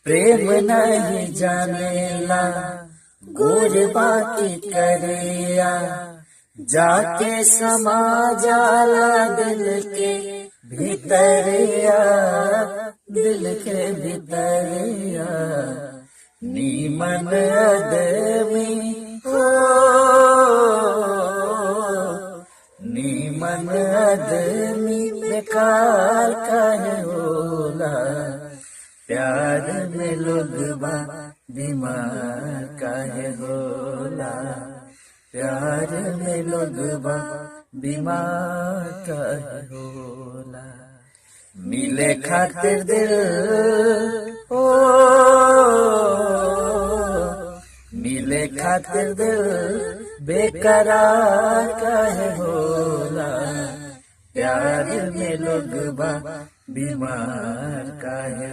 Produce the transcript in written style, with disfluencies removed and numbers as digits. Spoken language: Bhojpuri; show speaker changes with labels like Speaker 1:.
Speaker 1: प्रेम नहीं जानेला गोर बाकी करिया, जाके समा जाला दिल के भीतरिया, दिल के भीतरिया। नीमन आदमी हो, नीमन आदमी बेकार काहे होला, प्यार में लोगबा बीमार काहे होला, प्यार में लोगबा बीमार काहे होला। मिले खातिर दिल ओ, मिले खातिर दिल बेकरार काहे होला, प्यार में लोगबा बीमार काहे